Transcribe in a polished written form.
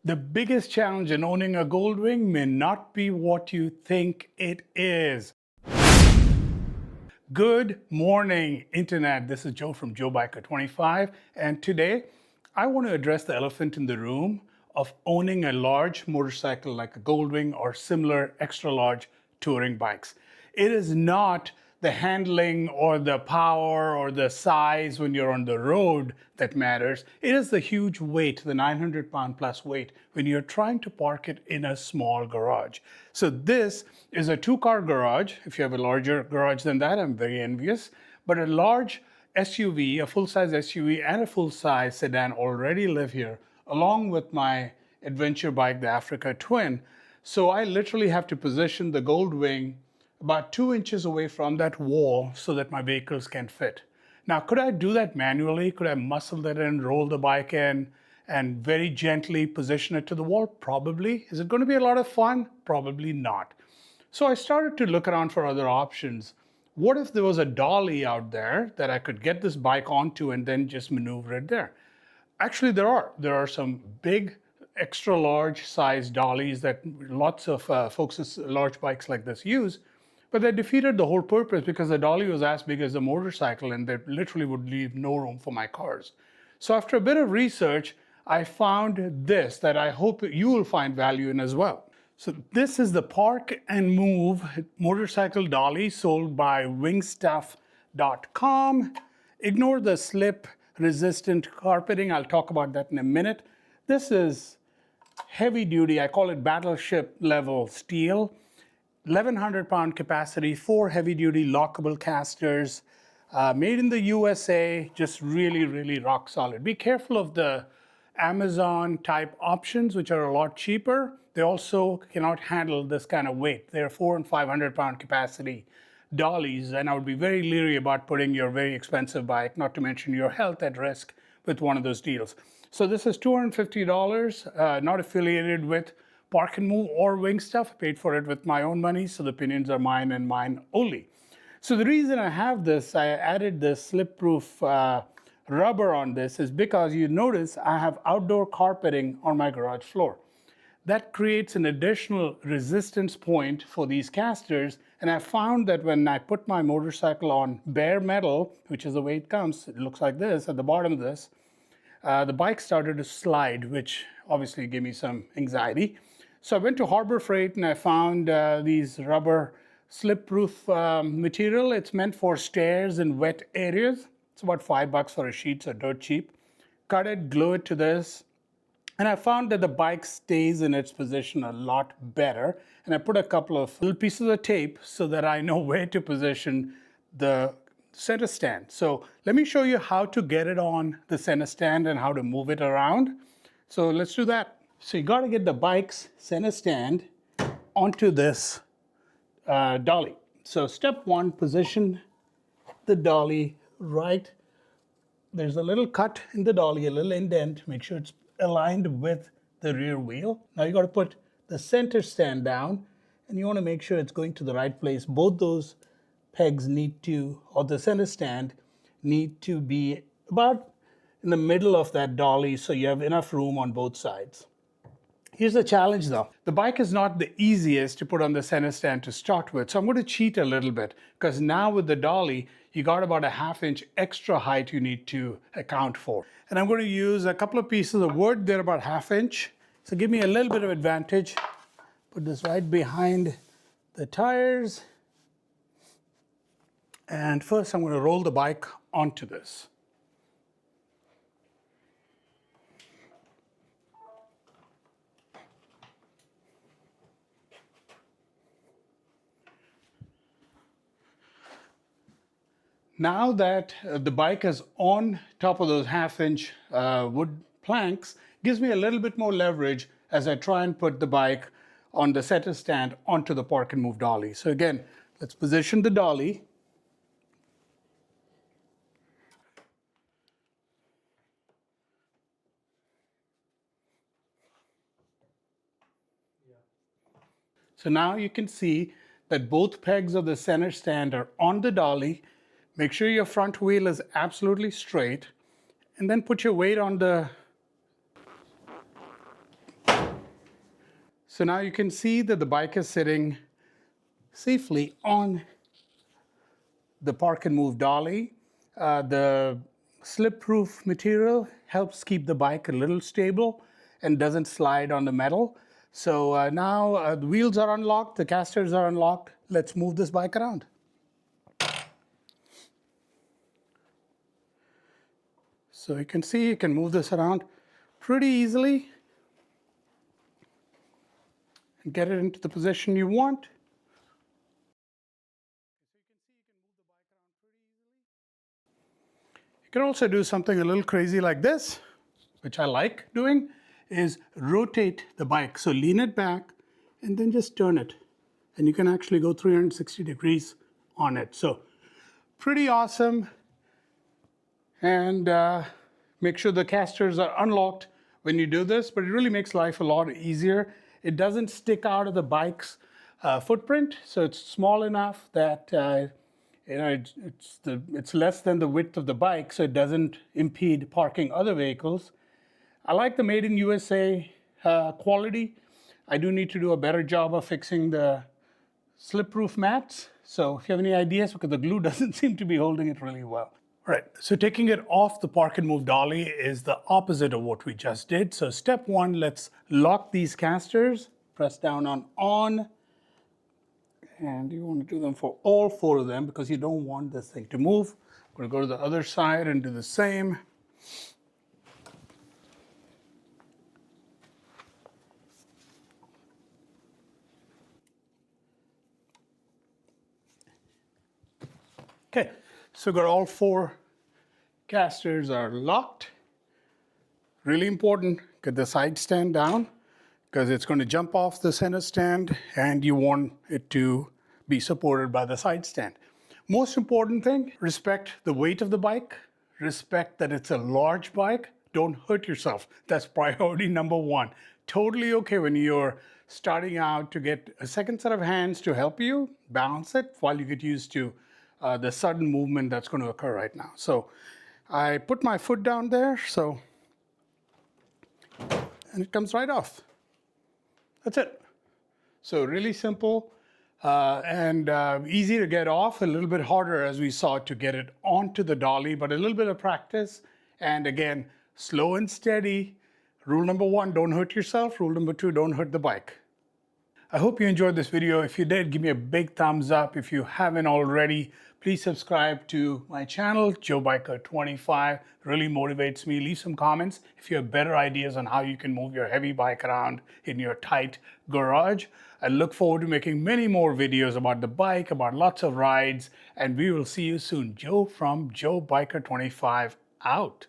The biggest challenge in owning a Goldwing may not be what you think it is. Good morning, Internet. This is Joe from Joe Biker 25, and today I want to address the elephant in the room of owning a large motorcycle like a Goldwing or similar extra large touring bikes. It is not the handling or the power or the size when you're on the road that matters. It is the huge weight, the 900-pound plus weight, when you're trying to park it in a small garage. So this is a two-car garage. If you have a larger garage than that, I'm very envious. But a large SUV, a full-size SUV and a full-size sedan already live here, along with my adventure bike, the Africa Twin. So I literally have to position the Goldwing about 2 inches away from that wall so that my vehicles can fit. Now, could I do that manually? Could I muscle that in, roll the bike in, and very gently position it to the wall? Probably. Is it going to be a lot of fun? Probably not. So I started to look around for other options. What if there was a dolly out there that I could get this bike onto and then just maneuver it there? Actually, there are. There are some big, extra large size dollies that lots of folks with large bikes like this use. But they defeated the whole purpose because the dolly was as big as a motorcycle and they literally would leave no room for my cars. So after a bit of research, I found this that I hope you will find value in as well. So this is the Park and Move motorcycle dolly sold by wingstuff.com. Ignore the slip resistant carpeting. I'll talk about that in a minute. This is heavy duty. I call it battleship level steel. 1,100-pound capacity, 4 heavy-duty lockable casters, made in the USA, just really, really rock solid. Be careful of the Amazon-type options, which are a lot cheaper. They also cannot handle this kind of weight. They're 400- and 500-pound capacity dollies, and I would be very leery about putting your very expensive bike, not to mention your health, at risk with one of those deals. So this is $250, not affiliated with Park and Move or Wing Stuff. I paid for it with my own money, so the opinions are mine and mine only. So the reason I have this, I added this slip-proof rubber on this, is because you notice I have outdoor carpeting on my garage floor. That creates an additional resistance point for these casters, and I found that when I put my motorcycle on bare metal, which is the way it comes, it looks like this at the bottom of this, the bike started to slide, which obviously gave me some anxiety. So I went to Harbor Freight and I found these rubber slip-proof material. It's meant for stairs and wet areas. It's about $5 for a sheet, so dirt cheap. Cut it, glue it to this. And I found that the bike stays in its position a lot better. And I put a couple of little pieces of tape so that I know where to position the center stand. So let me show you how to get it on the center stand and how to move it around. So let's do that. So you got to get the bike's center stand onto this dolly. So step one, position the dolly right. There's a little cut in the dolly, a little indent. Make sure it's aligned with the rear wheel. Now you got to put the center stand down and you want to make sure it's going to the right place. Both those pegs need to, or the center stand, need to be about in the middle of that dolly so you have enough room on both sides. Here's the challenge though. The bike is not the easiest to put on the center stand to start with, so I'm going to cheat a little bit because now with the dolly, you got about a ½ inch extra height you need to account for. And I'm going to use a couple of pieces of wood. They're about ½ inch. So give me a little bit of advantage. Put this right behind the tires. And first I'm going to roll the bike onto this. Now that the bike is on top of those ½ inch wood planks, gives me a little bit more leverage as I try and put the bike on the center stand onto the Park and Move dolly. So again, let's position the dolly. So now you can see that both pegs of the center stand are on the dolly. Make sure your front wheel is absolutely straight, and then put your weight on the So now you can see that the bike is sitting safely on the park and move dolly. The slip-proof material helps keep the bike a little stable and doesn't slide on the metal. So now the wheels are unlocked, the casters are unlocked. Let's move this bike around. So you can see you can move this around pretty easily and get it into the position you want. You can also do something a little crazy like this, which I like doing, is rotate the bike. So lean it back and then just turn it. And you can actually go 360 degrees on it. So pretty awesome. And make sure the casters are unlocked when you do this, but it really makes life a lot easier. It doesn't stick out of the bike's footprint, so it's small enough that it's less than the width of the bike, so it doesn't impede parking other vehicles. I like the made in USA quality. I do need to do a better job of fixing the slip-proof mats. So if you have any ideas, because the glue doesn't seem to be holding it really well. All right, so taking it off the park and move dolly is the opposite of what we just did. So step one, let's lock these casters. Press down on. And you want to do them for all four of them because you don't want this thing to move. I'm going to go to the other side and do the same. Okay, so got all four casters are locked. Really important, get the side stand down because it's going to jump off the center stand and you want it to be supported by the side stand. Most important thing, respect the weight of the bike, respect that it's a large bike, don't hurt yourself. That's priority number one. Totally okay when you're starting out to get a second set of hands to help you balance it while you get used to the sudden movement that's going to occur right now. So I put my foot down there, and it comes right off. That's it. So really simple and easy to get off, a little bit harder as we saw to get it onto the dolly, but a little bit of practice. And again, slow and steady. Rule number one, don't hurt yourself. Rule number two, don't hurt the bike. I hope you enjoyed this video. If you did, give me a big thumbs up. If you haven't already, please subscribe to my channel, Joe Biker 25. Really motivates me. Leave some comments if you have better ideas on how you can move your heavy bike around in your tight garage. I look forward to making many more videos about the bike, about lots of rides, and we will see you soon. Joe from Joe Biker 25 out.